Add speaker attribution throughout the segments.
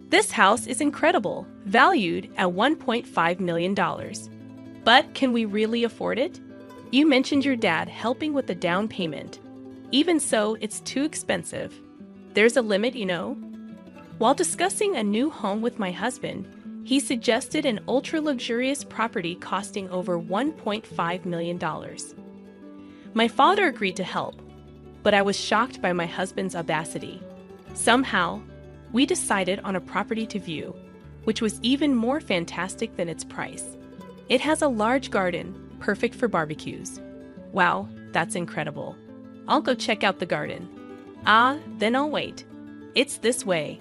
Speaker 1: This house is incredible, valued at $1.5 million. But can we really afford it? You mentioned your dad helping with the down payment. Even so, it's too expensive. There's a limit, you know. While discussing a new home with my husband, he suggested an ultra-luxurious property costing over $1.5 million. My father agreed to help, but I was shocked by my husband's audacity. Somehow, we decided on a property to view, which was even more fantastic than its price. It has a large garden, perfect for barbecues. Wow, that's incredible. I'll go check out the garden. Then I'll wait. It's this way.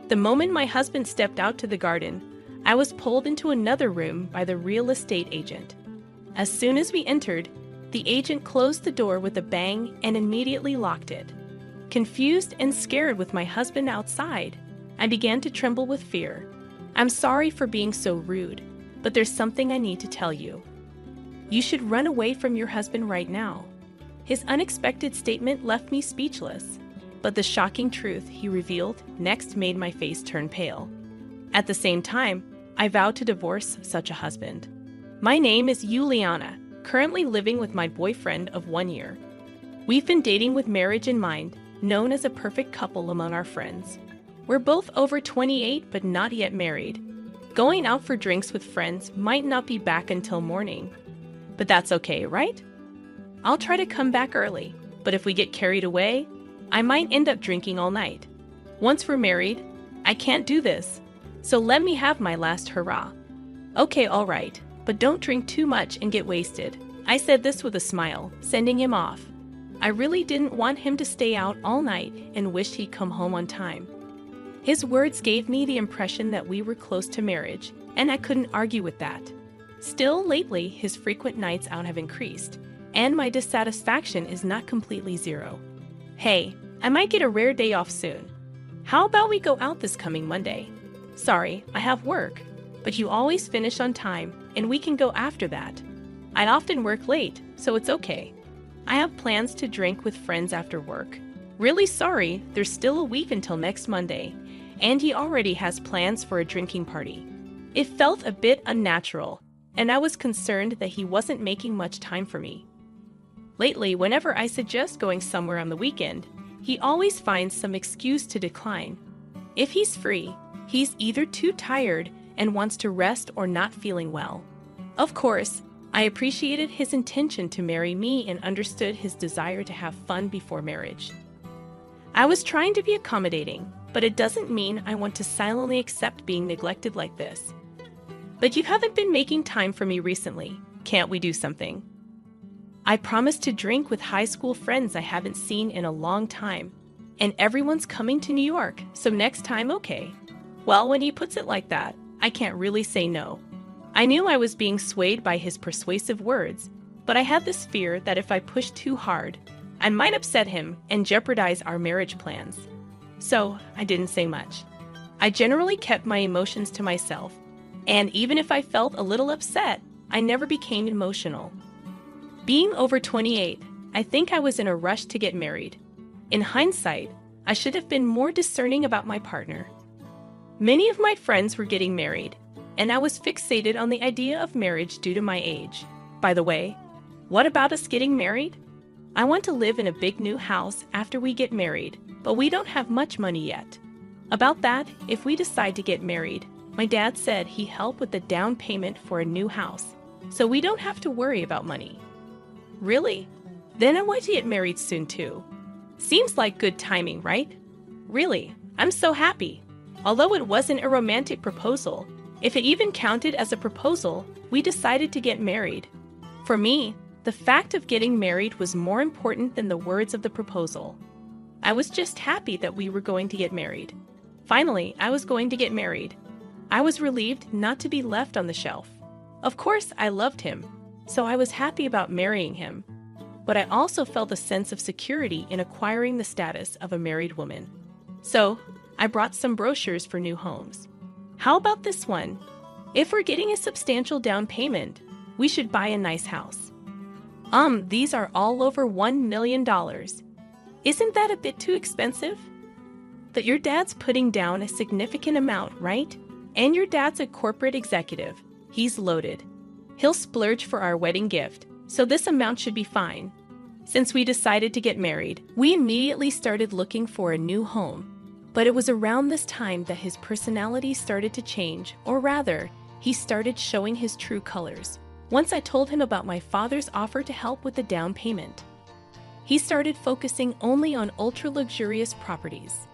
Speaker 1: The moment my husband stepped out to the garden, I was pulled into another room by the real estate agent. As soon as we entered, the agent closed the door with a bang and immediately locked it. Confused and scared with my husband outside, I began to tremble with fear. I'm sorry for being so rude, but there's something I need to tell you. You should run away from your husband right now. His unexpected statement left me speechless, but the shocking truth he revealed next made my face turn pale. At the same time, I vowed to divorce such a husband. My name is Juliana, currently living with my boyfriend of 1 year. We've been dating with marriage in mind, known as a perfect couple among our friends. We're both over 28 but not yet married. Going out for drinks with friends might not be back until morning. But that's okay, right? I'll try to come back early, but if we get carried away, I might end up drinking all night. Once we're married, I can't do this, so let me have my last hurrah. Okay, all right, but don't drink too much and get wasted. I said this with a smile, sending him off. I really didn't want him to stay out all night and wished he'd come home on time. His words gave me the impression that we were close to marriage, and I couldn't argue with that. Still, lately, his frequent nights out have increased, and my dissatisfaction is not completely zero. Hey, I might get a rare day off soon. How about we go out this coming Monday? Sorry, I have work, but you always finish on time, and we can go after that. I often work late, so it's okay. I have plans to drink with friends after work. Really sorry, there's still a week until next Monday, and he already has plans for a drinking party. It felt a bit unnatural, and I was concerned that he wasn't making much time for me. Lately, whenever I suggest going somewhere on the weekend, he always finds some excuse to decline. If he's free, he's either too tired and wants to rest or not feeling well. Of course, I appreciated his intention to marry me and understood his desire to have fun before marriage. I was trying to be accommodating, but it doesn't mean I want to silently accept being neglected like this. But you haven't been making time for me recently. Can't we do something? I promised to drink with high school friends I haven't seen in a long time, and everyone's coming to New York, so next time, okay. Well, when he puts it like that, I can't really say no. I knew I was being swayed by his persuasive words, but I had this fear that if I pushed too hard, I might upset him and jeopardize our marriage plans. So I didn't say much. I generally kept my emotions to myself, and even if I felt a little upset, I never became emotional. Being over 28, I think I was in a rush to get married. In hindsight, I should have been more discerning about my partner. Many of my friends were getting married, and I was fixated on the idea of marriage due to my age. By the way, what about us getting married? I want to live in a big new house after we get married, but we don't have much money yet. About that, if we decide to get married, my dad said he'd help with the down payment for a new house, so we don't have to worry about money. Really? Then I want to get married soon too. Seems like good timing, right? Really, I'm so happy. Although it wasn't a romantic proposal, if it even counted as a proposal, we decided to get married. For me, the fact of getting married was more important than the words of the proposal. I was just happy that we were going to get married. Finally, I was going to get married. I was relieved not to be left on the shelf. Of course, I loved him, so I was happy about marrying him. But I also felt a sense of security in acquiring the status of a married woman. So, I brought some brochures for new homes. How about this one? If we're getting a substantial down payment, we should buy a nice house. These are all over $1 million. Isn't that a bit too expensive? But your dad's putting down a significant amount, right? And your dad's a corporate executive. He's loaded. He'll splurge for our wedding gift, so this amount should be fine. Since we decided to get married, we immediately started looking for a new home. But it was around this time that his personality started to change, or rather, he started showing his true colors. Once I told him about my father's offer to help with the down payment, he started focusing only on ultra-luxurious properties.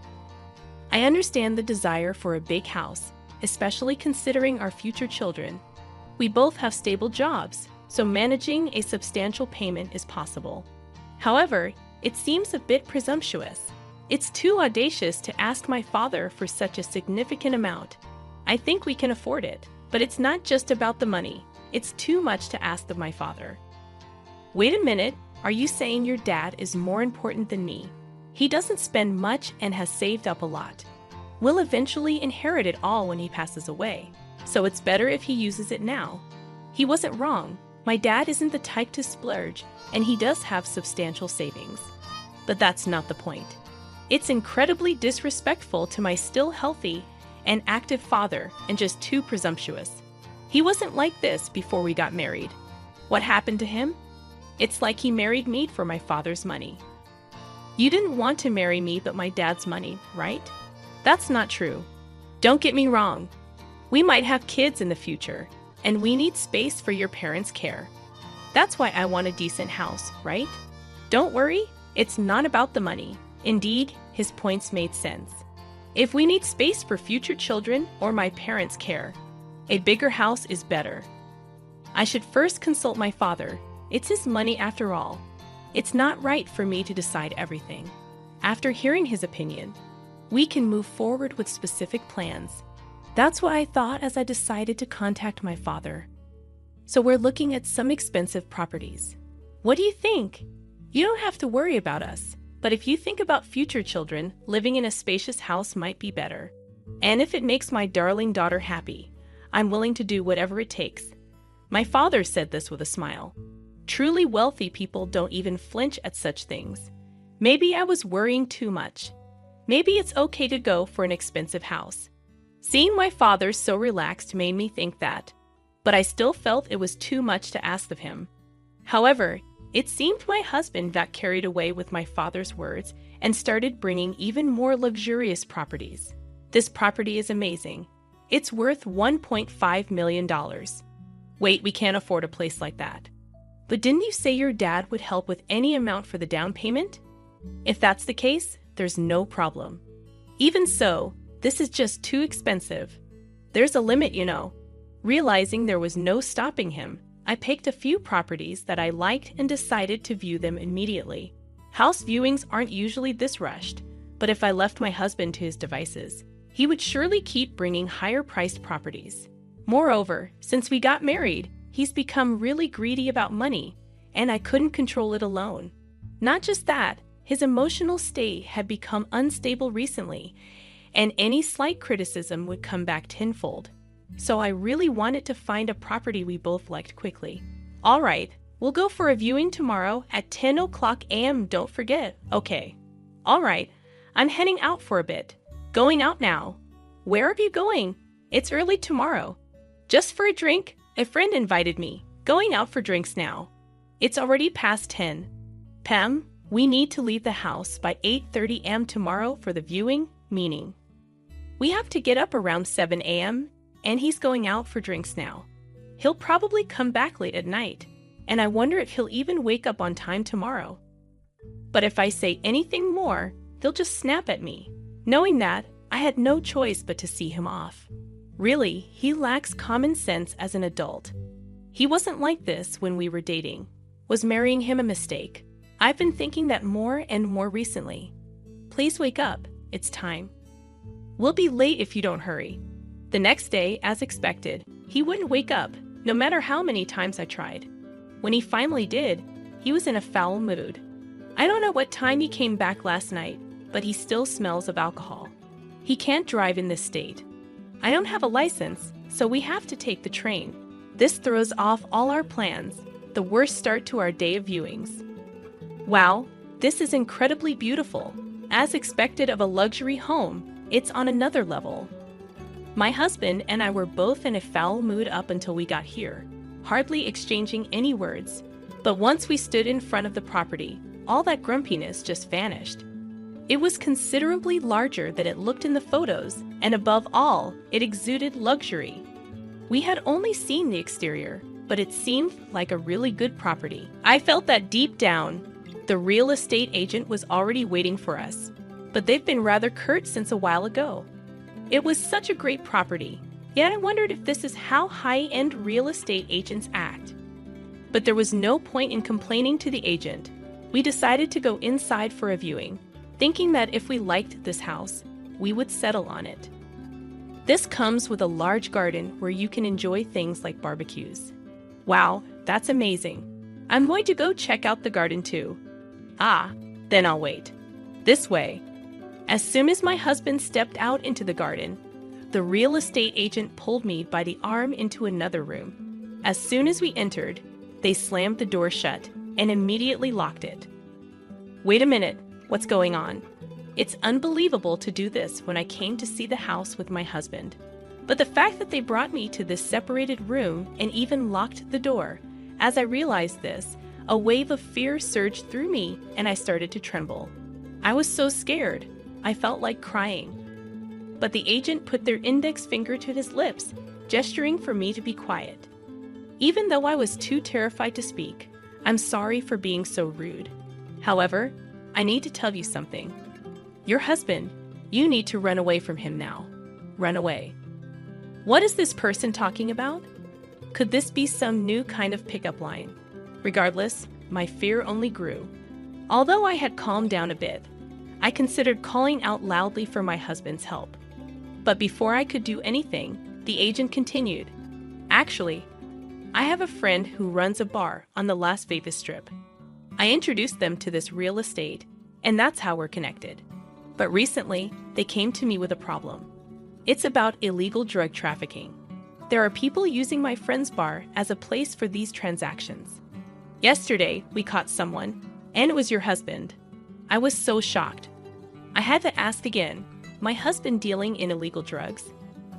Speaker 1: I understand the desire for a big house, especially considering our future children. We both have stable jobs, so managing a substantial payment is possible. However, it seems a bit presumptuous. It's too audacious to ask my father for such a significant amount. I think we can afford it, but it's not just about the money. It's too much to ask of my father. Wait a minute, are you saying your dad is more important than me? He doesn't spend much and has saved up a lot. We'll eventually inherit it all when he passes away, so it's better if he uses it now. He wasn't wrong. My dad isn't the type to splurge, and he does have substantial savings. But that's not the point. It's incredibly disrespectful to my still healthy and active father and just too presumptuous. He wasn't like this before we got married. What happened to him? It's like he married me for my father's money. You didn't want to marry me but my dad's money, right? That's not true. Don't get me wrong. We might have kids in the future, and we need space for your parents' care. That's why I want a decent house, right? Don't worry, it's not about the money. Indeed, his points made sense. If we need space for future children or my parents' care, a bigger house is better. I should first consult my father. It's his money after all. It's not right for me to decide everything. After hearing his opinion, we can move forward with specific plans. That's what I thought as I decided to contact my father. So we're looking at some expensive properties. What do you think? You don't have to worry about us, but if you think about future children, living in a spacious house might be better. And if it makes my darling daughter happy, I'm willing to do whatever it takes. My father said this with a smile. Truly wealthy people don't even flinch at such things. Maybe I was worrying too much. Maybe it's okay to go for an expensive house. Seeing my father so relaxed made me think that, but I still felt it was too much to ask of him. However, it seemed my husband got carried away with my father's words and started bringing even more luxurious properties. This property is amazing. It's worth $1.5 million. Wait, we can't afford a place like that. But didn't you say your dad would help with any amount for the down payment? If that's the case, there's no problem. Even so, this is just too expensive. There's a limit, you know. Realizing there was no stopping him, I picked a few properties that I liked and decided to view them immediately. House viewings aren't usually this rushed, but if I left my husband to his devices, he would surely keep bringing higher-priced properties. Moreover, since we got married, he's become really greedy about money, and I couldn't control it alone. Not just that, his emotional state had become unstable recently, and any slight criticism would come back tenfold. So I really wanted to find a property we both liked quickly. All right, we'll go for a viewing tomorrow at 10 o'clock a.m., don't forget. Okay. All right, I'm heading out for a bit. Going out now. Where are you going? It's early tomorrow. Just for a drink. A friend invited me. Going out for drinks now. It's already past 10. Pam, we need to leave the house by 8:30 a.m. tomorrow for the viewing, meaning we have to get up around 7 a.m., and he's going out for drinks now. He'll probably come back late at night, and I wonder if he'll even wake up on time tomorrow. But if I say anything more, he'll just snap at me. Knowing that, I had no choice but to see him off. Really, he lacks common sense as an adult. He wasn't like this when we were dating. Was marrying him a mistake? I've been thinking that more and more recently. Please wake up. It's time. We'll be late if you don't hurry. The next day, as expected, he wouldn't wake up, no matter how many times I tried. When he finally did, he was in a foul mood. I don't know what time he came back last night, but he still smells of alcohol. He can't drive in this state. I don't have a license, so we have to take the train. This throws off all our plans, the worst start to our day of viewings. Wow, this is incredibly beautiful. As expected of a luxury home, it's on another level. My husband and I were both in a foul mood up until we got here, hardly exchanging any words. But once we stood in front of the property, all that grumpiness just vanished. It was considerably larger than it looked in the photos, and above all, it exuded luxury. We had only seen the exterior, but it seemed like a really good property. I felt that deep down, the real estate agent was already waiting for us, but they've been rather curt since a while ago. It was such a great property, yet I wondered if this is how high-end real estate agents act. But there was no point in complaining to the agent. We decided to go inside for a viewing, thinking that if we liked this house, we would settle on it. This comes with a large garden where you can enjoy things like barbecues. Wow, that's amazing. I'm going to go check out the garden too. Then I'll wait. This way. As soon as my husband stepped out into the garden, the real estate agent pulled me by the arm into another room. As soon as we entered, they slammed the door shut and immediately locked it. Wait a minute, what's going on? It's unbelievable to do this when I came to see the house with my husband. But the fact that they brought me to this separated room and even locked the door, as I realized this, a wave of fear surged through me and I started to tremble. I was so scared, I felt like crying. But the agent put their index finger to his lips, gesturing for me to be quiet. Even though I was too terrified to speak, I'm sorry for being so rude. However, I need to tell you something. Your husband, you need to run away from him now. Run away. What is this person talking about? Could this be some new kind of pickup line? Regardless, my fear only grew. Although I had calmed down a bit, I considered calling out loudly for my husband's help. But before I could do anything, the agent continued. Actually, I have a friend who runs a bar on the Las Vegas Strip. I introduced them to this real estate, and that's how we're connected. But recently, they came to me with a problem. It's about illegal drug trafficking. There are people using my friend's bar as a place for these transactions. Yesterday, we caught someone, and it was your husband. I was so shocked. I had to ask again, my husband dealing in illegal drugs?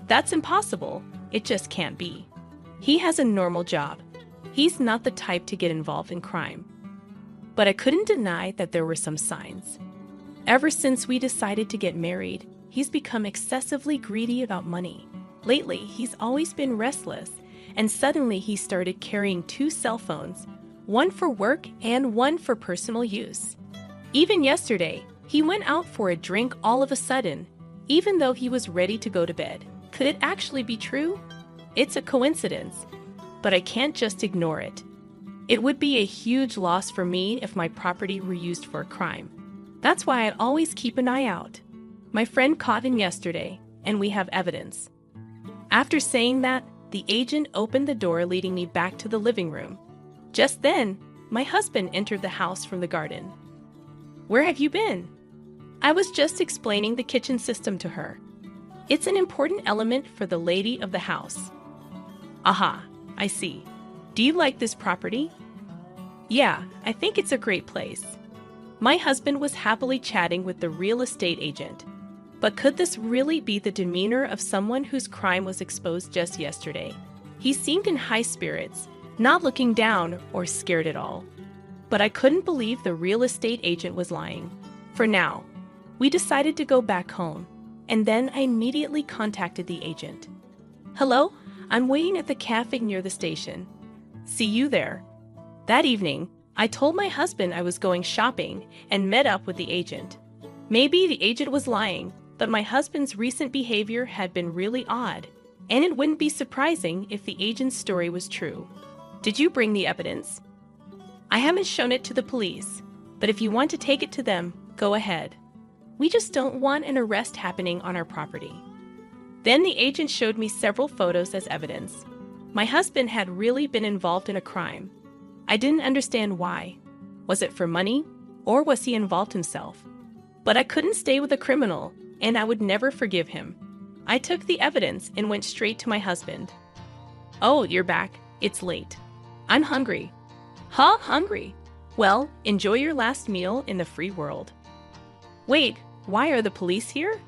Speaker 1: That's impossible. It just can't be. He has a normal job. He's not the type to get involved in crime. But I couldn't deny that there were some signs. Ever since we decided to get married, he's become excessively greedy about money. Lately, he's always been restless, and suddenly he started carrying 2 cell phones, one for work and one for personal use. Even yesterday, he went out for a drink all of a sudden, even though he was ready to go to bed. Could it actually be true? It's a coincidence, but I can't just ignore it. It would be a huge loss for me if my property were used for a crime. That's why I'd always keep an eye out. My friend caught him yesterday, and we have evidence. After saying that, the agent opened the door leading me back to the living room. Just then, my husband entered the house from the garden. Where have you been? I was just explaining the kitchen system to her. It's an important element for the lady of the house. Aha, I see. Do you like this property? Yeah, I think it's a great place. My husband was happily chatting with the real estate agent. But could this really be the demeanor of someone whose crime was exposed just yesterday? He seemed in high spirits, not looking down or scared at all. But I couldn't believe the real estate agent was lying. For now, we decided to go back home, and then I immediately contacted the agent. Hello, I'm waiting at the cafe near the station. See you there. That evening, I told my husband I was going shopping and met up with the agent. Maybe the agent was lying, but my husband's recent behavior had been really odd, and it wouldn't be surprising if the agent's story was true. Did you bring the evidence? I haven't shown it to the police, but if you want to take it to them, go ahead. We just don't want an arrest happening on our property. Then the agent showed me several photos as evidence. My husband had really been involved in a crime. I didn't understand why. Was it for money, or was he involved himself? But I couldn't stay with a criminal, and I would never forgive him. I took the evidence and went straight to my husband. Oh, you're back. It's late. I'm hungry. Huh? Hungry? Well, enjoy your last meal in the free world. Wait, why are the police here?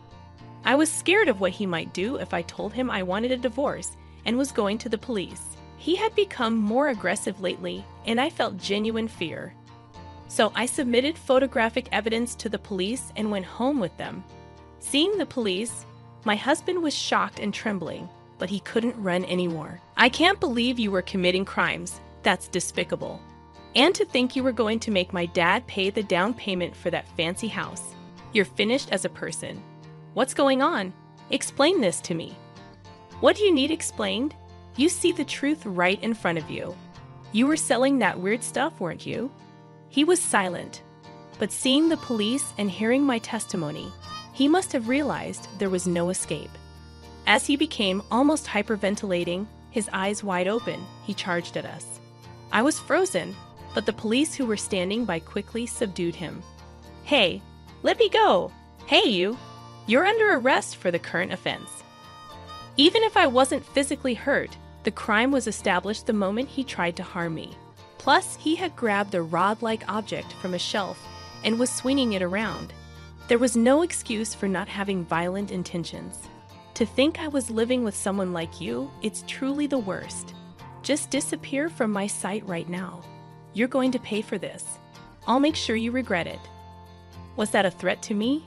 Speaker 1: I was scared of what he might do if I told him I wanted a divorce and was going to the police. He had become more aggressive lately, and I felt genuine fear. So I submitted photographic evidence to the police and went home with them. Seeing the police, my husband was shocked and trembling, but he couldn't run anymore. I can't believe you were committing crimes. That's despicable. And to think you were going to make my dad pay the down payment for that fancy house. You're finished as a person. What's going on? Explain this to me. What do you need explained? You see the truth right in front of you. You were selling that weird stuff, weren't you? He was silent, but seeing the police and hearing my testimony, he must have realized there was no escape. As he became almost hyperventilating, his eyes wide open, he charged at us. I was frozen, but the police who were standing by quickly subdued him. Hey, let me go! Hey you! You're under arrest for the current offense. Even if I wasn't physically hurt, the crime was established the moment he tried to harm me. Plus, he had grabbed a rod-like object from a shelf and was swinging it around. There was no excuse for not having violent intentions. To think I was living with someone like you, it's truly the worst. Just disappear from my sight right now. You're going to pay for this. I'll make sure you regret it. Was that a threat to me?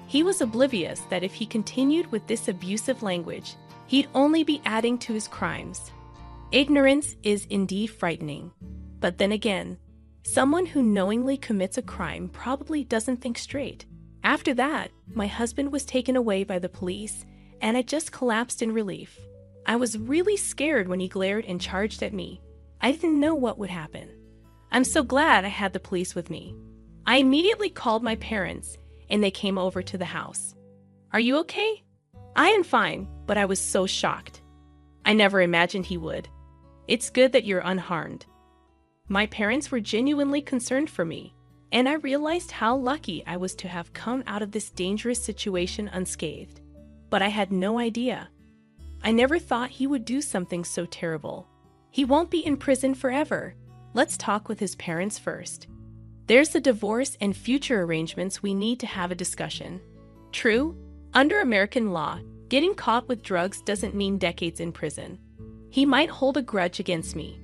Speaker 1: He was oblivious that if he continued with this abusive language, he'd only be adding to his crimes. Ignorance is indeed frightening. But then again, someone who knowingly commits a crime probably doesn't think straight. After that, my husband was taken away by the police, and I just collapsed in relief. I was really scared when he glared and charged at me. I didn't know what would happen. I'm so glad I had the police with me. I immediately called my parents, and they came over to the house. Are you okay? I am fine, but I was so shocked. I never imagined he would. It's good that you're unharmed. My parents were genuinely concerned for me, and I realized how lucky I was to have come out of this dangerous situation unscathed. But I had no idea. I never thought he would do something so terrible. He won't be in prison forever. Let's talk with his parents first. There's the divorce and future arrangements we need to have a discussion. True, under American law, getting caught with drugs doesn't mean decades in prison. He might hold a grudge against me.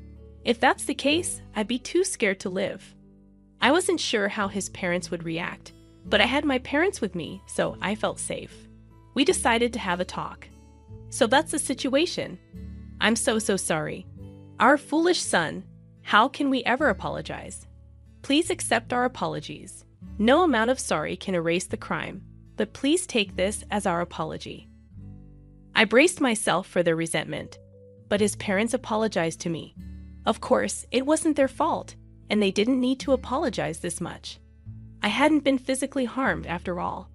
Speaker 1: If that's the case, I'd be too scared to live. I wasn't sure how his parents would react, but I had my parents with me, so I felt safe. We decided to have a talk. So that's the situation. I'm so sorry. Our foolish son, how can we ever apologize? Please accept our apologies. No amount of sorry can erase the crime, but please take this as our apology. I braced myself for their resentment, but his parents apologized to me. Of course, it wasn't their fault, and they didn't need to apologize this much. I hadn't been physically harmed after all.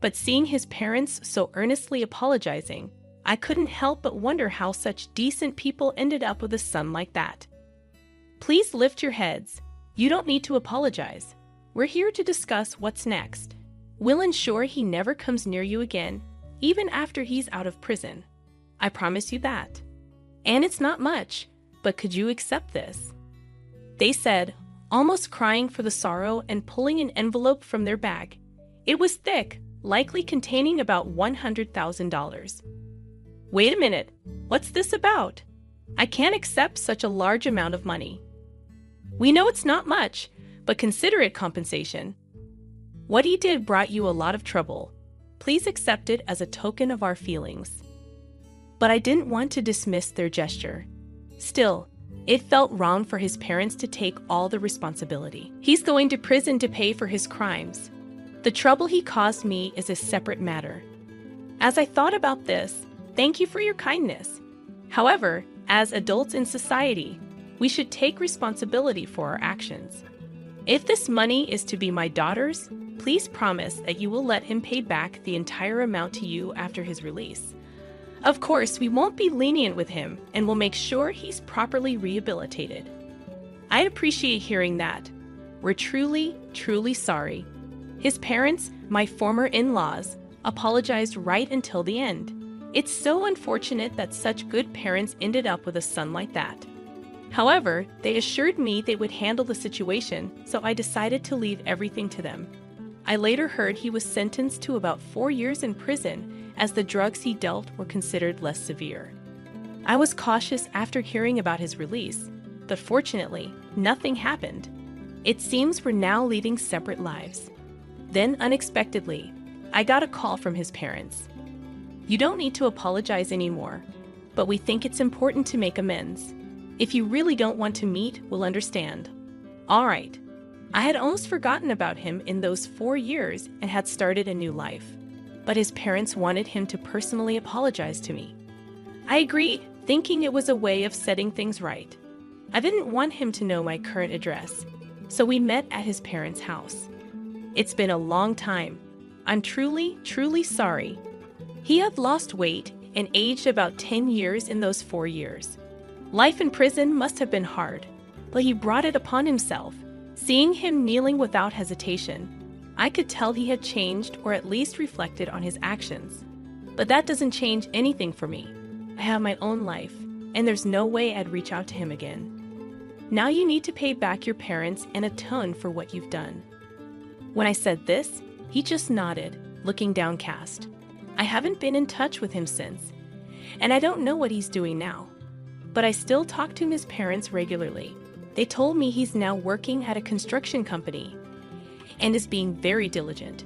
Speaker 1: But seeing his parents so earnestly apologizing, I couldn't help but wonder how such decent people ended up with a son like that. Please lift your heads. You don't need to apologize. We're here to discuss what's next. We'll ensure he never comes near you again, even after he's out of prison. I promise you that. And it's not much, but could you accept this? They said, almost crying for the sorrow and pulling an envelope from their bag. It was thick, likely containing about $100,000. Wait a minute, what's this about? I can't accept such a large amount of money. We know it's not much, but consider it compensation. What he did brought you a lot of trouble. Please accept it as a token of our feelings. But I didn't want to dismiss their gesture. Still, it felt wrong for his parents to take all the responsibility. He's going to prison to pay for his crimes. The trouble he caused me is a separate matter. As I thought about this, thank you for your kindness. However, as adults in society, we should take responsibility for our actions. If this money is to be my daughter's, please promise that you will let him pay back the entire amount to you after his release. Of course, we won't be lenient with him and will make sure he's properly rehabilitated. I'd appreciate hearing that. We're truly, truly sorry. His parents, my former in-laws, apologized right until the end. It's so unfortunate that such good parents ended up with a son like that. However, they assured me they would handle the situation, so I decided to leave everything to them. I later heard he was sentenced to about 4 years in prison as the drugs he dealt were considered less severe. I was cautious after hearing about his release, but fortunately, nothing happened. It seems we're now leading separate lives. Then, unexpectedly, I got a call from his parents. "You don't need to apologize anymore, but we think it's important to make amends. If you really don't want to meet, we'll understand." All right. I had almost forgotten about him in those 4 years and had started a new life. But his parents wanted him to personally apologize to me. I agreed, thinking it was a way of setting things right. I didn't want him to know my current address, so we met at his parents' house. It's been a long time. I'm truly, truly sorry. He had lost weight and aged about 10 years in those 4 years. Life in prison must have been hard, but he brought it upon himself. Seeing him kneeling without hesitation, I could tell he had changed or at least reflected on his actions. But that doesn't change anything for me. I have my own life, and there's no way I'd reach out to him again. Now you need to pay back your parents and atone for what you've done. When I said this, he just nodded, looking downcast. I haven't been in touch with him since, and I don't know what he's doing now. But I still talk to his parents regularly. They told me he's now working at a construction company and is being very diligent.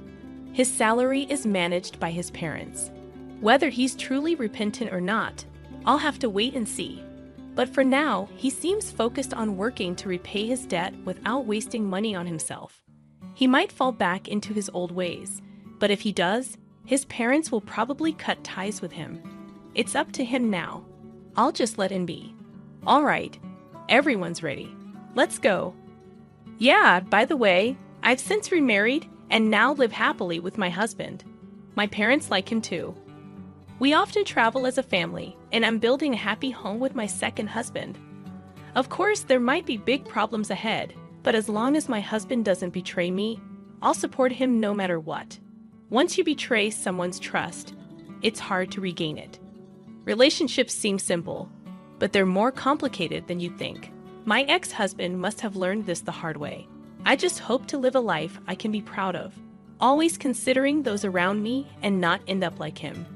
Speaker 1: His salary is managed by his parents. Whether he's truly repentant or not, I'll have to wait and see. But for now, he seems focused on working to repay his debt without wasting money on himself. He might fall back into his old ways, but if he does, his parents will probably cut ties with him. It's up to him now. I'll just let him be. All right, everyone's ready. Let's go. Yeah, by the way, I've since remarried and now live happily with my husband. My parents like him too. We often travel as a family, and I'm building a happy home with my second husband. Of course, there might be big problems ahead, but as long as my husband doesn't betray me, I'll support him no matter what. Once you betray someone's trust, it's hard to regain it. Relationships seem simple, but they're more complicated than you think. My ex-husband must have learned this the hard way. I just hope to live a life I can be proud of, always considering those around me and not end up like him.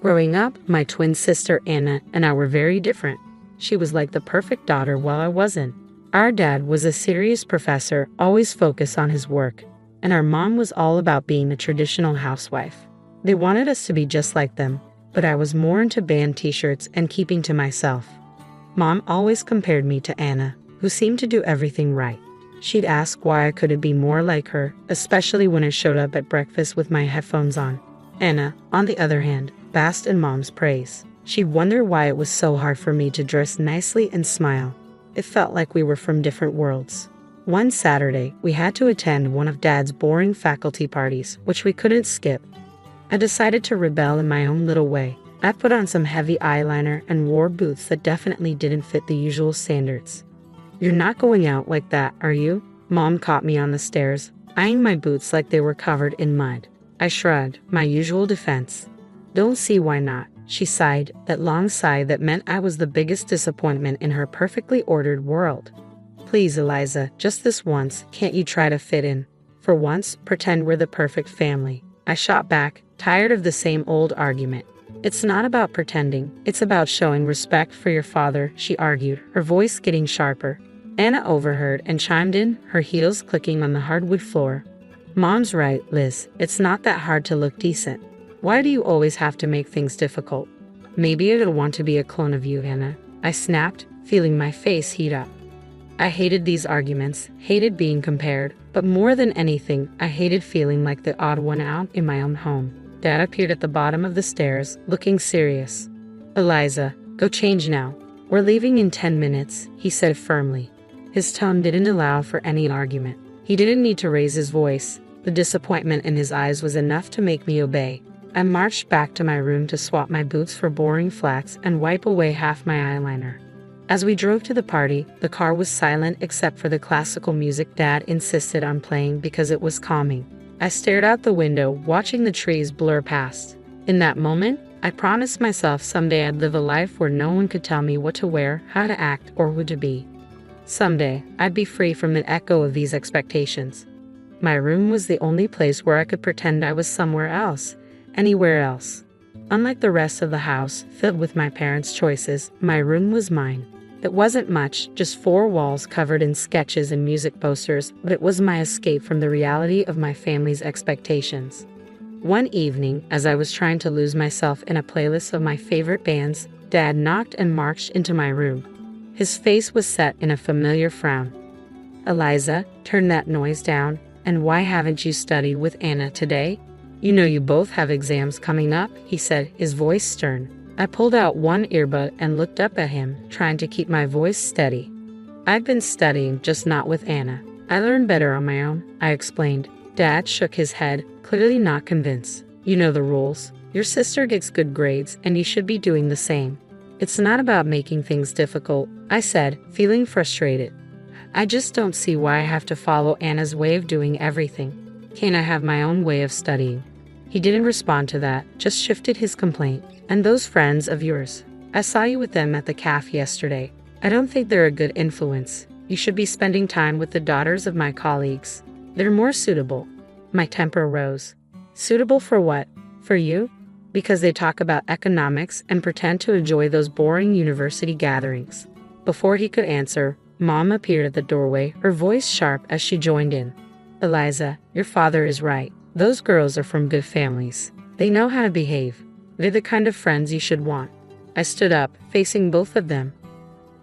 Speaker 2: Growing up, my twin sister Anna and I were very different. She was like the perfect daughter while I wasn't. Our dad was a serious professor, always focused on his work, and our mom was all about being a traditional housewife. They wanted us to be just like them, but I was more into band t-shirts and keeping to myself. Mom always compared me to Anna, who seemed to do everything right. She'd ask why I couldn't be more like her, especially when I showed up at breakfast with my headphones on. Anna, on the other hand, basked in Mom's praise. She'd wonder why it was so hard for me to dress nicely and smile. It felt like we were from different worlds. One Saturday, we had to attend one of Dad's boring faculty parties, which we couldn't skip. I decided to rebel in my own little way. I put on some heavy eyeliner and wore boots that definitely didn't fit the usual standards. "You're not going out like that, are you?" Mom caught me on the stairs, eyeing my boots like they were covered in mud. I shrugged, my usual defense. "Don't see why not," she sighed, that long sigh that meant I was the biggest disappointment in her perfectly ordered world. "Please, Eliza, just this once, can't you try to fit in? For once, pretend we're the perfect family." I shot back, tired of the same old argument. "It's not about pretending, it's about showing respect for your father," she argued, her voice getting sharper. Anna overheard and chimed in, her heels clicking on the hardwood floor. "Mom's right, Liz, it's not that hard to look decent. Why do you always have to make things difficult?" "Maybe I don't want to be a clone of you, Anna," I snapped, feeling my face heat up. I hated these arguments, hated being compared, but more than anything, I hated feeling like the odd one out in my own home. Dad appeared at the bottom of the stairs, looking serious. "Eliza, go change now. We're leaving in 10 minutes, he said firmly. His tone didn't allow for any argument. He didn't need to raise his voice. The disappointment in his eyes was enough to make me obey. I marched back to my room to swap my boots for boring flats and wipe away half my eyeliner. As we drove to the party, the car was silent except for the classical music Dad insisted on playing because it was calming. I stared out the window, watching the trees blur past. In that moment, I promised myself someday I'd live a life where no one could tell me what to wear, how to act, or who to be. Someday, I'd be free from the echo of these expectations. My room was the only place where I could pretend I was somewhere else, anywhere else. Unlike the rest of the house, filled with my parents' choices, my room was mine. It wasn't much, just 4 walls covered in sketches and music posters, but it was my escape from the reality of my family's expectations. One evening, as I was trying to lose myself in a playlist of my favorite bands, Dad knocked and marched into my room. His face was set in a familiar frown. "Eliza, turn that noise down, and why haven't you studied with Anna today? You know you both have exams coming up," he said, his voice stern. I pulled out one earbud and looked up at him, trying to keep my voice steady. "I've been studying, just not with Anna. I learn better on my own," I explained. Dad shook his head, clearly not convinced. "You know the rules. Your sister gets good grades, and you should be doing the same." "It's not about making things difficult," I said, feeling frustrated. "I just don't see why I have to follow Anna's way of doing everything. Can't I have my own way of studying?" He didn't respond to that, just shifted his complaint. "And those friends of yours? I saw you with them at the cafe yesterday. I don't think they're a good influence. You should be spending time with the daughters of my colleagues. They're more suitable." My temper rose. "Suitable for what? For you?" "Because they talk about economics and pretend to enjoy those boring university gatherings." Before he could answer, Mom appeared at the doorway, her voice sharp as she joined in. "Eliza, your father is right. Those girls are from good families. They know how to behave. They're the kind of friends you should want." I stood up, facing both of them.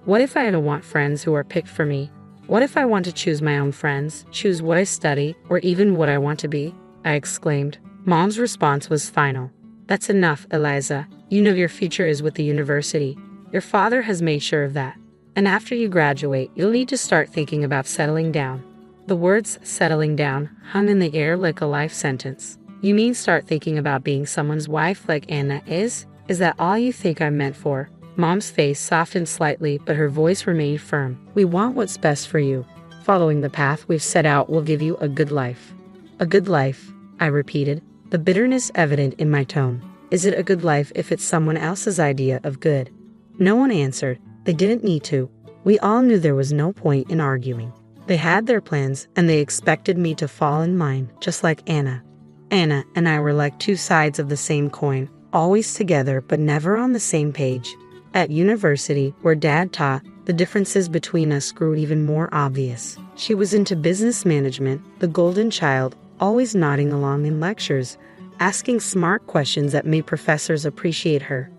Speaker 2: What if I don't want friends who are picked for me? What if I want to choose my own friends, choose what I study, or even what I want to be? I exclaimed. Mom's response was final. "That's enough, Eliza. You know your future is with the university. Your father has made sure of that. And after you graduate, you'll need to start thinking about settling down." The words "settling down" hung in the air like a life sentence. "You mean start thinking about being someone's wife like Anna is? Is that all you think I'm meant for?" Mom's face softened slightly, but her voice remained firm. "We want what's best for you. Following the path we've set out will give you a good life." "A good life," I repeated, the bitterness evident in my tone. "Is it a good life if it's someone else's idea of good?" No one answered. They didn't need to. We all knew there was no point in arguing. They had their plans, and they expected me to fall in line, just like Anna. Anna and I were like two sides of the same coin, always together but never on the same page. At university, where Dad taught, the differences between us grew even more obvious. She was into business management, the golden child, always nodding along in lectures, asking smart questions that made professors appreciate her.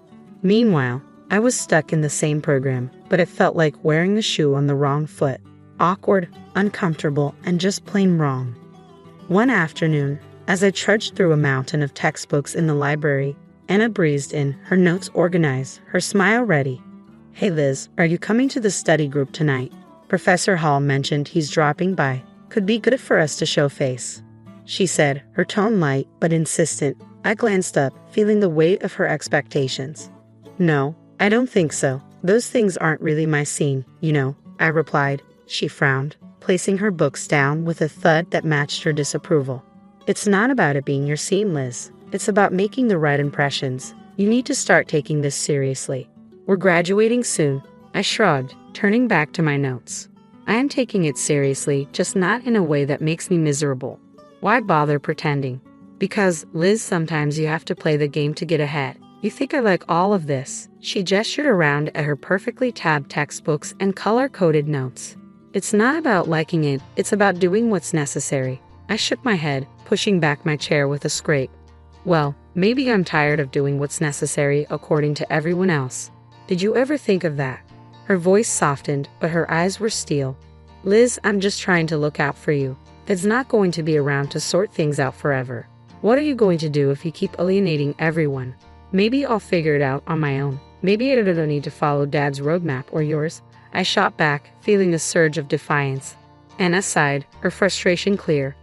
Speaker 2: Meanwhile, I was stuck in the same program, but it felt like wearing the shoe on the wrong foot. Awkward, uncomfortable, and just plain wrong. One afternoon, as I trudged through a mountain of textbooks in the library, Anna breezed in, her notes organized, her smile ready. "Hey Liz, are you coming to the study group tonight? Professor Hall mentioned he's dropping by. Could be good for us to show face," she said, her tone light but insistent. I glanced up, feeling the weight of her expectations. "No, I don't think so. Those things aren't really my scene, you know," I replied. She frowned, placing her books down with a thud that matched her disapproval. "It's not about it being your scene, Liz. It's about making the right impressions. You need to start taking this seriously. We're graduating soon." I shrugged, turning back to my notes. "I am taking it seriously, just not in a way that makes me miserable. Why bother pretending? Because, Liz, sometimes you have to play the game to get ahead. You think I like all of this?" She gestured around at her perfectly tabbed textbooks and color-coded notes. "It's not about liking it, it's about doing what's necessary." I shook my head, pushing back my chair with a scrape. "Well, maybe I'm tired of doing what's necessary according to everyone else. Did you ever think of that?" Her voice softened, but her eyes were steel. "Liz, I'm just trying to look out for you. It's not going to be around to sort things out forever. What are you going to do if you keep alienating everyone? Maybe I'll figure it out on my own. Maybe I don't need to follow Dad's roadmap or yours." I shot back, feeling a surge of defiance. Anna sighed, her frustration clear.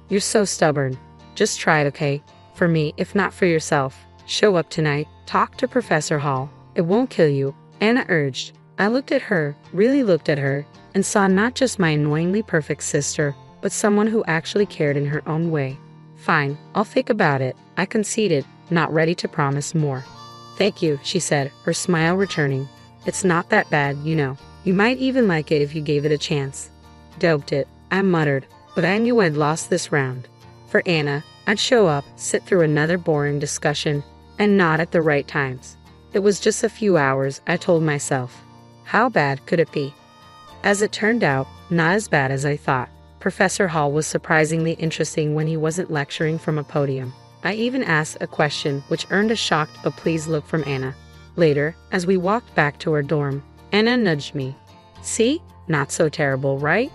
Speaker 2: "You're so stubborn. Just try it, okay? For me, if not for yourself. Show up tonight. Talk to Professor Hall. It won't kill you," Anna urged. I looked at her, really looked at her, and saw not just my annoyingly perfect sister, but someone who actually cared in her own way. "Fine, I'll think about it," I conceded, not ready to promise more. Thank you, she said, her smile returning. It's not that bad, you know. You might even like it if you gave it a chance. Doped it, I muttered, but I knew I'd lost this round. For Anna, I'd show up, sit through another boring discussion, and not at the right times. It was just a few hours, I told myself. How bad could it be? As it turned out, not as bad as I thought. Professor Hall was surprisingly interesting when he wasn't lecturing from a podium. I even asked a question which earned a shocked but pleased look from Anna. Later, as we walked back to our dorm, Anna nudged me. See? Not so terrible, right?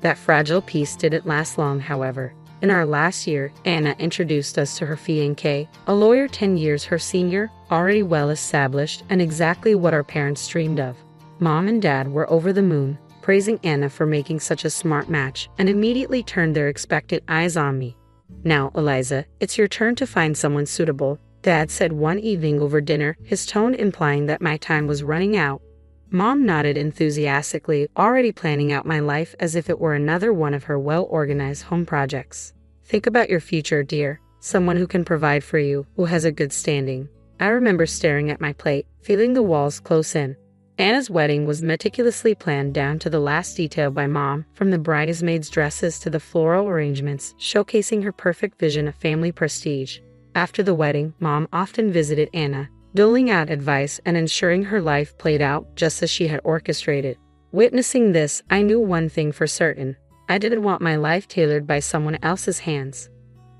Speaker 2: That fragile piece didn't last long, however. In our last year, Anna introduced us to her fiancé, a lawyer 10 years her senior, already well established, and exactly what our parents dreamed of. Mom and Dad were over the moon, praising Anna for making such a smart match, and immediately turned their expectant eyes on me. Now, Eliza, it's your turn to find someone suitable, Dad said one evening over dinner, his tone implying that my time was running out. Mom nodded enthusiastically, already planning out my life as if it were another one of her well-organized home projects. Think about your future, dear. Someone who can provide for you, who has a good standing. I remember staring at my plate, feeling the walls close in. Anna's wedding was meticulously planned down to the last detail by Mom, from the bridesmaids' dresses to the floral arrangements, showcasing her perfect vision of family prestige. After the wedding, Mom often visited Anna, doling out advice and ensuring her life played out just as she had orchestrated. Witnessing this, I knew one thing for certain. I didn't want my life tailored by someone else's hands.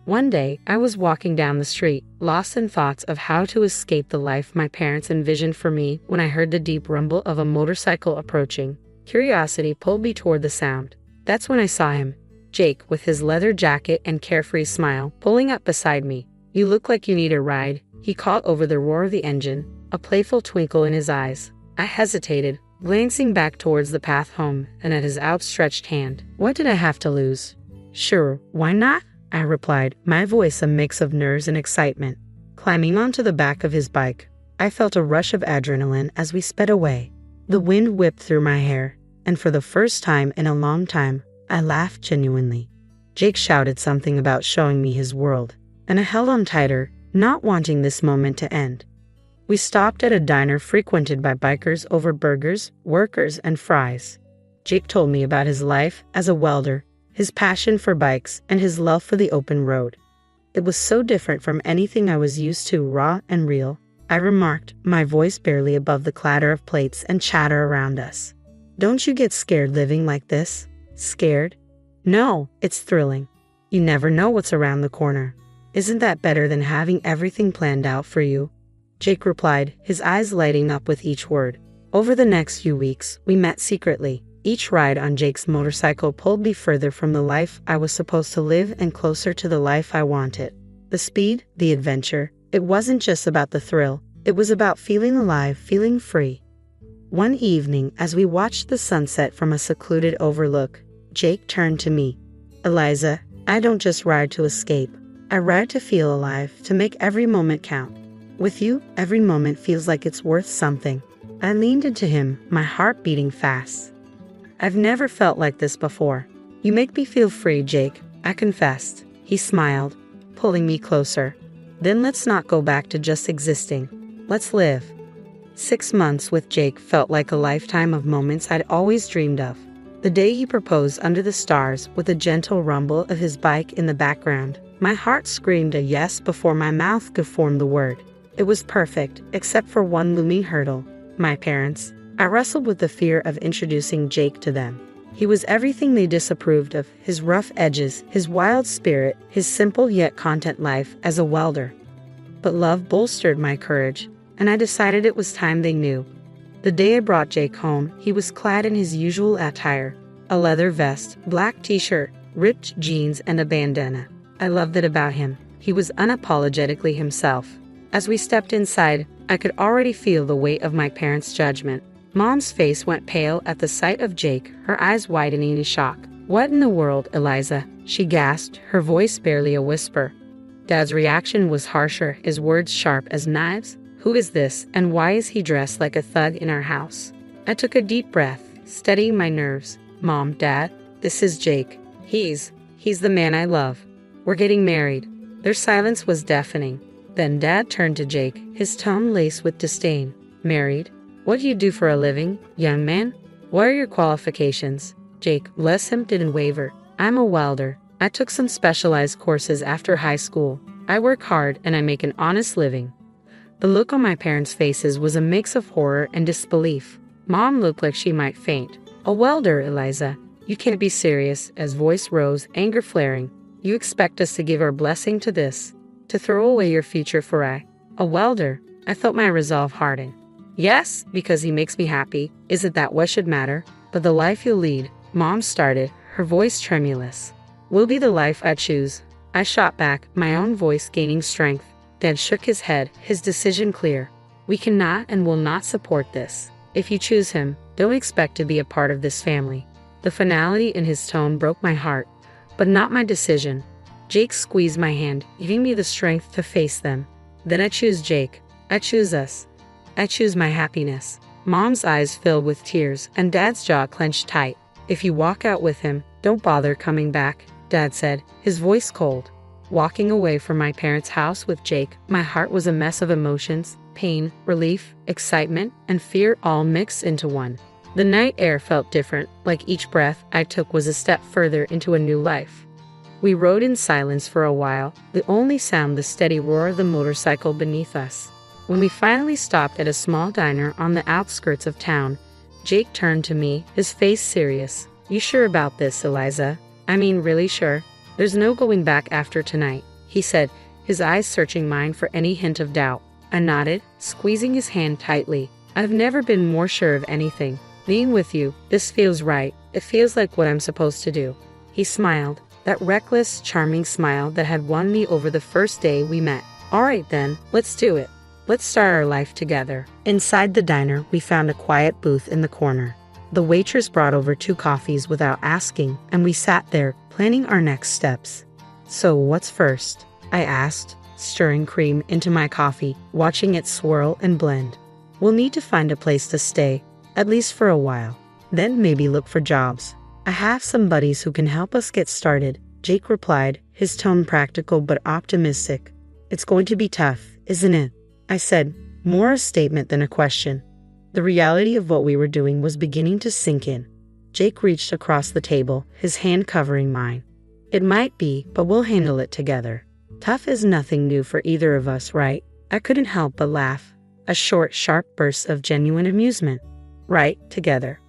Speaker 2: One day, I was walking down the street, lost in thoughts of how to escape the life my parents envisioned for me when I heard the deep rumble of a motorcycle approaching. Curiosity pulled me toward the sound. That's when I saw him, Jake, with his leather jacket and carefree smile, pulling up beside me. You look like you need a ride, he called over the roar of the engine, a playful twinkle in his eyes. I hesitated, glancing back towards the path home and at his outstretched hand. What did I have to lose? Sure, why not? I replied, my voice a mix of nerves and excitement. Climbing onto the back of his bike, I felt a rush of adrenaline as we sped away. The wind whipped through my hair, and for the first time in a long time, I laughed genuinely. Jake shouted something about showing me his world, and I held on tighter, not wanting this moment to end. We stopped at a diner frequented by bikers over burgers, workers, and fries. Jake told me about his life as a welder, his passion for bikes, and his love for the open road. It was so different from anything I was used to, raw and real, I remarked, my voice barely above the clatter of plates and chatter around us. Don't you get scared living like this? Scared? No, it's thrilling. You never know what's around the corner. Isn't that better than having everything planned out for you? Jake replied, his eyes lighting up with each word. Over the next few weeks, we met secretly. Each ride on Jake's motorcycle pulled me further from the life I was supposed to live and closer to the life I wanted. The speed, the adventure, it wasn't just about the thrill. It was about feeling alive, feeling free. One evening, as we watched the sunset from a secluded overlook, Jake turned to me. Eliza, I don't just ride to escape. I ride to feel alive, to make every moment count. With you, every moment feels like it's worth something. I leaned into him, my heart beating fast. I've never felt like this before. You make me feel free, Jake, I confessed. He smiled, pulling me closer. Then let's not go back to just existing. Let's live. 6 months with Jake felt like a lifetime of moments I'd always dreamed of. The day he proposed under the stars with a gentle rumble of his bike in the background, my heart screamed a yes before my mouth could form the word. It was perfect, except for one looming hurdle, my parents. I wrestled with the fear of introducing Jake to them. He was everything they disapproved of, his rough edges, his wild spirit, his simple yet content life as a welder. But love bolstered my courage, and I decided it was time they knew. The day I brought Jake home, he was clad in his usual attire, a leather vest, black t-shirt, ripped jeans, and a bandana. I loved it about him. He was unapologetically himself. As we stepped inside, I could already feel the weight of my parents' judgment. Mom's face went pale at the sight of Jake, her eyes widening in shock. What in the world, Eliza? She gasped, her voice barely a whisper. Dad's reaction was harsher, his words sharp as knives. Who is this, and why is he dressed like a thug in our house? I took a deep breath, steadying my nerves. Mom, Dad, this is Jake. He's the man I love. We're getting married. Their silence was deafening. Then Dad turned to Jake, his tone laced with disdain. Married? What do you do for a living, young man? What are your qualifications? Jake, bless him, didn't waver. I'm a welder. I took some specialized courses after high school. I work hard and I make an honest living. The look on my parents' faces was a mix of horror and disbelief. Mom looked like she might faint. A welder, Eliza. You can't be serious, as voice rose, anger flaring. You expect us to give our blessing to this? To throw away your future for a welder? I felt my resolve harden. Yes, because he makes me happy. Isn't that what should matter? But the life you'll lead, Mom started, her voice tremulous. Will be the life I choose. I shot back, my own voice gaining strength. Dad shook his head, his decision clear. We cannot and will not support this. If you choose him, don't expect to be a part of this family. The finality in his tone broke my heart, but not my decision. Jake squeezed my hand, giving me the strength to face them. Then I choose Jake. I choose us. I choose my happiness. Mom's eyes filled with tears, and Dad's jaw clenched tight. If you walk out with him, don't bother coming back, Dad said, his voice cold. Walking away from my parents' house with Jake, my heart was a mess of emotions, pain, relief, excitement, and fear all mixed into one. The night air felt different, like each breath I took was a step further into a new life. We rode in silence for a while, the only sound the steady roar of the motorcycle beneath us. When we finally stopped at a small diner on the outskirts of town, Jake turned to me, his face serious. You sure about this, Eliza? I mean, really sure? There's no going back after tonight, he said, his eyes searching mine for any hint of doubt. I nodded, squeezing his hand tightly. I've never been more sure of anything. Being with you, this feels right. It feels like what I'm supposed to do. He smiled, that reckless, charming smile that had won me over the first day we met. All right then, let's do it. Let's start our life together. Inside the diner, we found a quiet booth in the corner. The waitress brought over 2 coffees without asking, and we sat there, planning our next steps. So what's first? I asked, stirring cream into my coffee, watching it swirl and blend. We'll need to find a place to stay, at least for a while. Then maybe look for jobs. I have some buddies who can help us get started, Jake replied, his tone practical but optimistic. It's going to be tough, isn't it? I said, more a statement than a question. The reality of what we were doing was beginning to sink in. Jake reached across the table, his hand covering mine. It might be, but we'll handle it together. Tough is nothing new for either of us, right? I couldn't help but laugh. A short, sharp burst of genuine amusement. Right, together.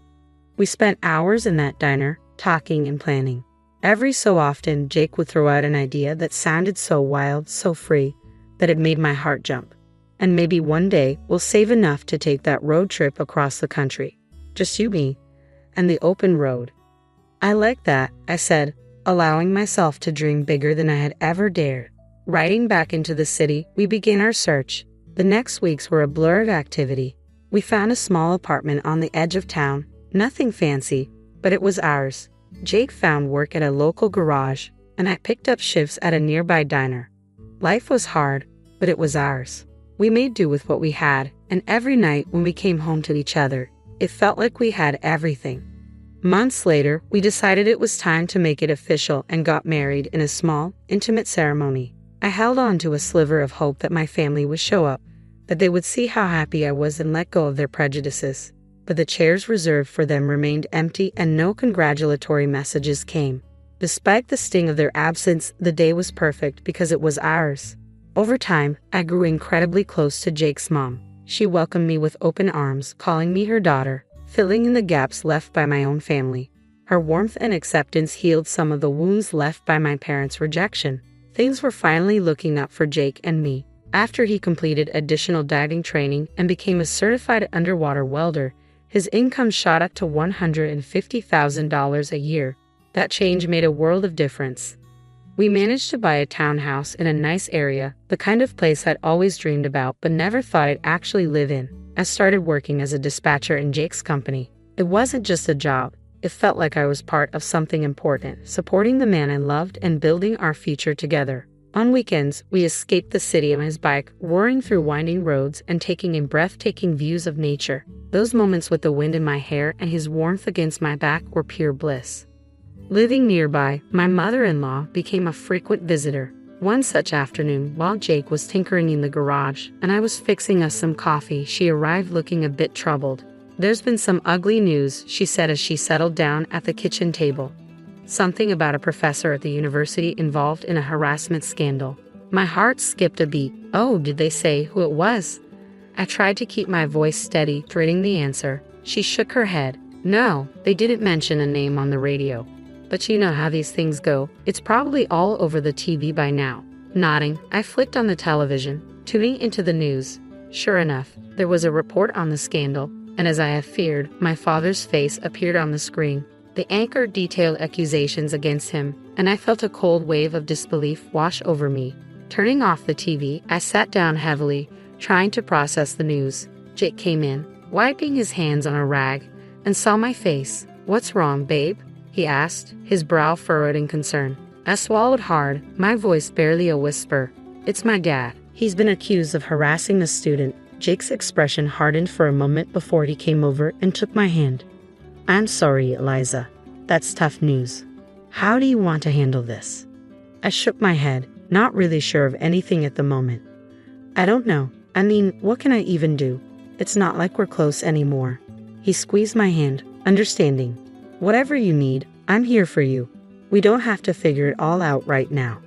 Speaker 2: We spent hours in that diner, talking and planning. Every so often, Jake would throw out an idea that sounded so wild, so free, that it made my heart jump. And maybe one day we'll save enough to take that road trip across the country. Just you, me, and the open road. I like that, I said, allowing myself to dream bigger than I had ever dared. Riding back into the city, we began our search. The next weeks were a blur of activity. We found a small apartment on the edge of town. Nothing fancy, but it was ours. Jake found work at a local garage, and I picked up shifts at a nearby diner. Life was hard, but it was ours. We made do with what we had, and every night when we came home to each other, it felt like we had everything. Months later, we decided it was time to make it official and got married in a small, intimate ceremony. I held on to a sliver of hope that my family would show up, that they would see how happy I was and let go of their prejudices. But the chairs reserved for them remained empty and no congratulatory messages came. Despite the sting of their absence, the day was perfect because it was ours. Over time, I grew incredibly close to Jake's mom. She welcomed me with open arms, calling me her daughter, filling in the gaps left by my own family. Her warmth and acceptance healed some of the wounds left by my parents' rejection. Things were finally looking up for Jake and me. After he completed additional diving training and became a certified underwater welder, his income shot up to $150,000 a year. That change made a world of difference. We managed to buy a townhouse in a nice area, the kind of place I'd always dreamed about but never thought I'd actually live in. I started working as a dispatcher in Jake's company. It wasn't just a job. It felt like I was part of something important, supporting the man I loved and building our future together. On weekends, we escaped the city on his bike, roaring through winding roads and taking in breathtaking views of nature. Those moments with the wind in my hair and his warmth against my back were pure bliss. Living nearby, my mother-in-law became a frequent visitor. One such afternoon, while Jake was tinkering in the garage and I was fixing us some coffee, she arrived looking a bit troubled. "There's been some ugly news," she said as she settled down at the kitchen table. "Something about a professor at the university involved in a harassment scandal." My heart skipped a beat. "Oh, did they say who it was?" I tried to keep my voice steady, dreading the answer. She shook her head. "No, they didn't mention a name on the radio. But you know how these things go. It's probably all over the TV by now." Nodding, I flicked on the television, tuning into the news. Sure enough, there was a report on the scandal, and as I had feared, my father's face appeared on the screen. The anchor detailed accusations against him, and I felt a cold wave of disbelief wash over me. Turning off the TV, I sat down heavily, trying to process the news. Jake came in, wiping his hands on a rag, and saw my face. "What's wrong, babe?" he asked, his brow furrowed in concern. I swallowed hard, my voice barely a whisper. "It's my dad. He's been accused of harassing a student." Jake's expression hardened for a moment before he came over and took my hand. "I'm sorry, Eliza. That's tough news. How do you want to handle this?" I shook my head, not really sure of anything at the moment. "I don't know. I mean, what can I even do? It's not like we're close anymore." He squeezed my hand, understanding. "Whatever you need, I'm here for you. We don't have to figure it all out right now."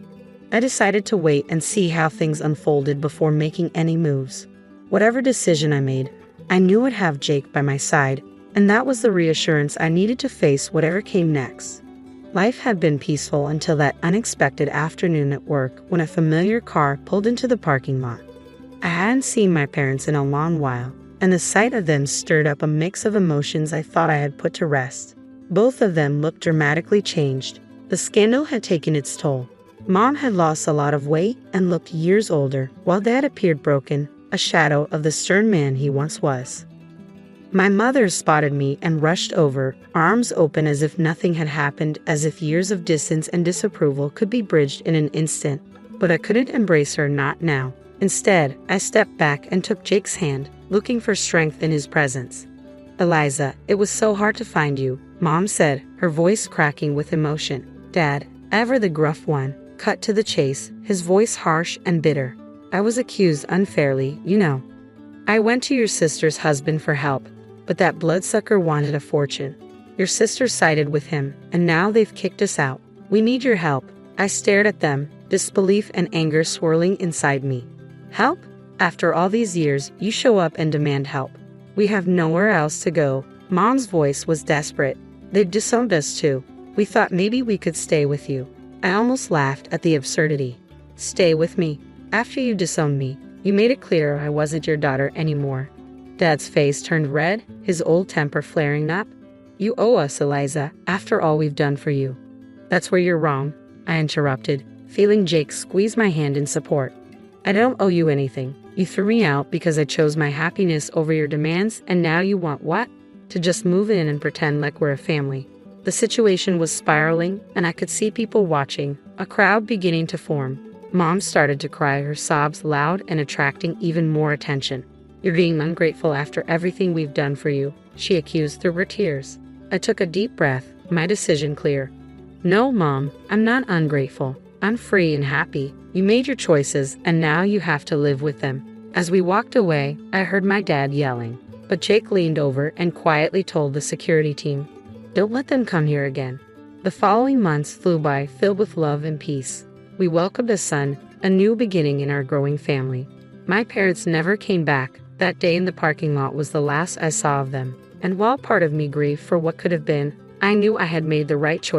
Speaker 2: I decided to wait and see how things unfolded before making any moves. Whatever decision I made, I knew I'd have Jake by my side, and that was the reassurance I needed to face whatever came next. Life had been peaceful until that unexpected afternoon at work when a familiar car pulled into the parking lot. I hadn't seen my parents in a long while, and the sight of them stirred up a mix of emotions I thought I had put to rest. Both of them looked dramatically changed. The scandal had taken its toll. Mom had lost a lot of weight and looked years older, while Dad appeared broken, a shadow of the stern man he once was. My mother spotted me and rushed over, arms open as if nothing had happened, as if years of distance and disapproval could be bridged in an instant. But I couldn't embrace her, not now. Instead, I stepped back and took Jake's hand, looking for strength in his presence. "Eliza, it was so hard to find you," Mom said, her voice cracking with emotion. Dad, ever the gruff one, cut to the chase, his voice harsh and bitter. "I was accused unfairly, you know. I went to your sister's husband for help, but that bloodsucker wanted a fortune. Your sister sided with him, and now they've kicked us out. We need your help." I stared at them, disbelief and anger swirling inside me. "Help? After all these years, you show up and demand help. We have nowhere else to go." Mom's voice was desperate. "They've disowned us too. We thought maybe we could stay with you." I almost laughed at the absurdity. "Stay with me? After you disowned me, you made it clear I wasn't your daughter anymore." Dad's face turned red, his old temper flaring up. "You owe us, Eliza, after all we've done for you." "That's where you're wrong," I interrupted, feeling Jake squeeze my hand in support. "I don't owe you anything. You threw me out because I chose my happiness over your demands, and now you want what? To just move in and pretend like we're a family." The situation was spiraling, and I could see people watching, a crowd beginning to form. Mom started to cry, her sobs loud and attracting even more attention. "You're being ungrateful after everything we've done for you," she accused through her tears. I took a deep breath, my decision clear. "No, Mom, I'm not ungrateful. I'm free and happy. You made your choices, and now you have to live with them." As we walked away, I heard my dad yelling, but Jake leaned over and quietly told the security team, "Don't let them come here again." The following months flew by, filled with love and peace. We welcomed a son, a new beginning in our growing family. My parents never came back. That day in the parking lot was the last I saw of them. And while part of me grieved for what could have been, I knew I had made the right choice.